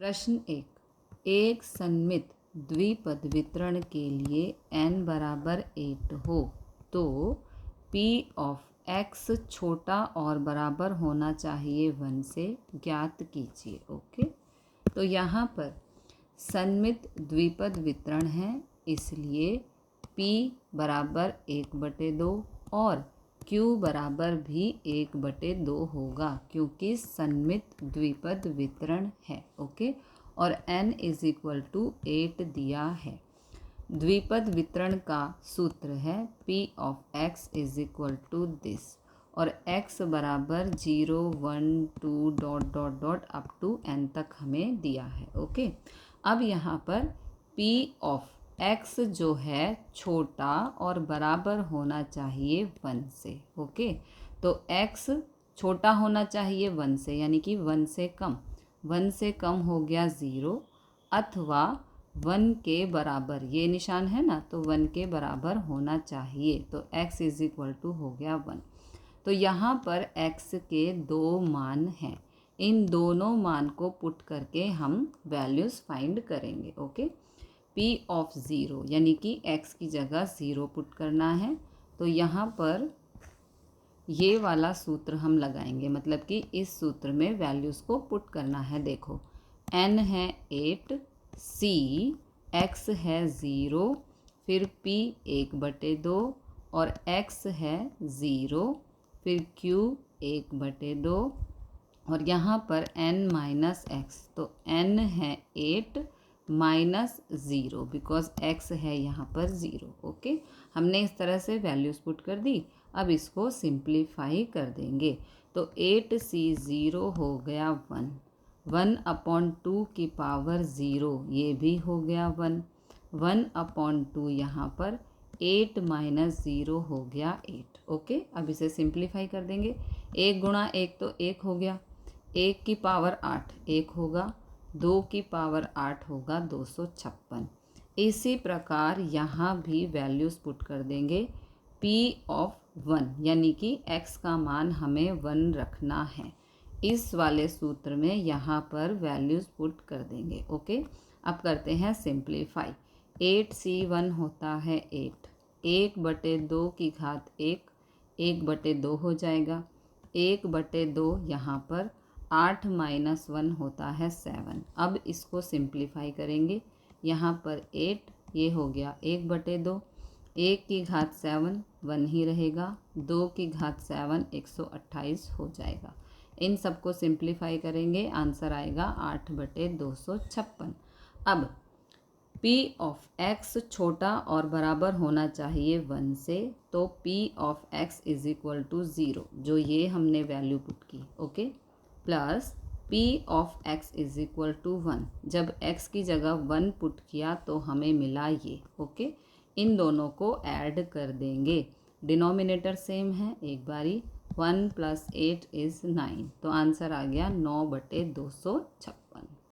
प्रश्न एक सन्मित द्विपद वितरण के लिए n बराबर 8 हो तो p ऑफ x छोटा और बराबर होना चाहिए 1 से ज्ञात कीजिए। ओके, तो यहाँ पर सन्मित द्विपद वितरण है, इसलिए p बराबर 1/2 और q बराबर भी 1/2 होगा क्योंकि सन्मित द्विपद वितरण है। ओके, और n = 8 दिया है। द्विपद वितरण का सूत्र है p ऑफ x = दिस और x बराबर 0 1 2 ... अप टू n तक हमें दिया है। ओके, अब यहाँ पर p ऑफ x जो है छोटा और बराबर होना चाहिए 1 से। ओके, तो x छोटा होना चाहिए 1 से, यानी कि 1 से कम। 1 से कम हो गया 0 अथवा 1 के बराबर, ये निशान है ना, तो 1 के बराबर होना चाहिए। तो x = हो गया 1। तो यहाँ पर x के 2 मान हैं, इन दोनों मान को पुट करके हम वैल्यूज़ फाइंड करेंगे। ओके, p ऑफ 0 यानी कि x की जगह 0 पुट करना है, तो यहाँ पर ये वाला सूत्र हम लगाएंगे, मतलब कि इस सूत्र में वैल्यूज़ को पुट करना है। देखो, n है 8, c x है 0, फिर p 1/2 और x है 0, फिर q 1/2 और यहाँ पर n माइनस x, तो n है 8 माइनस 0 बिकॉज x है यहाँ पर 0। ओके, हमने इस तरह से वैल्यूज़ पुट कर दी। अब इसको सिंप्लीफाई कर देंगे, तो 8c 0 हो गया 1, 1/2 की पावर 0 ये भी हो गया 1, 1/2 यहाँ पर 8 माइनस 0 हो गया 8। ओके, अब इसे सिंप्लीफाई कर देंगे। 1 × 1 तो 1 हो गया, 1 की पावर 8 1 होगा, 2 की पावर 8 होगा 256। इसी प्रकार यहाँ भी वैल्यूज़ पुट कर देंगे। p ऑफ 1 यानी कि x का मान हमें 1 रखना है, इस वाले सूत्र में यहाँ पर वैल्यूज़ पुट कर देंगे। ओके, अब करते हैं सिंप्लीफाई। 8c1 होता है 8, 1/2 की घात 1, 1/2 हो जाएगा। 1/2 यहाँ पर 8 माइनस 1 होता है 7। अब इसको सिंप्लीफाई करेंगे, यहाँ पर 8 ये हो गया 1/2, 1 की घात 7 1 ही रहेगा, 2 की घात 7 128 हो जाएगा। इन सबको सिंप्लीफाई करेंगे, आंसर आएगा 8/256। अब p ऑफ x छोटा और बराबर होना चाहिए 1 से, तो p ऑफ x = 0 जो ये हमने वैल्यू पुट की। Okay, plus p of x = 1, जब x की जगह 1 पुट किया तो हमें मिला ये। ओके, इन दोनों को ऐड कर देंगे, डिनोमिनेटर सेम है। एक बारी 1 + 8 = 9, तो आंसर आ गया 9/256।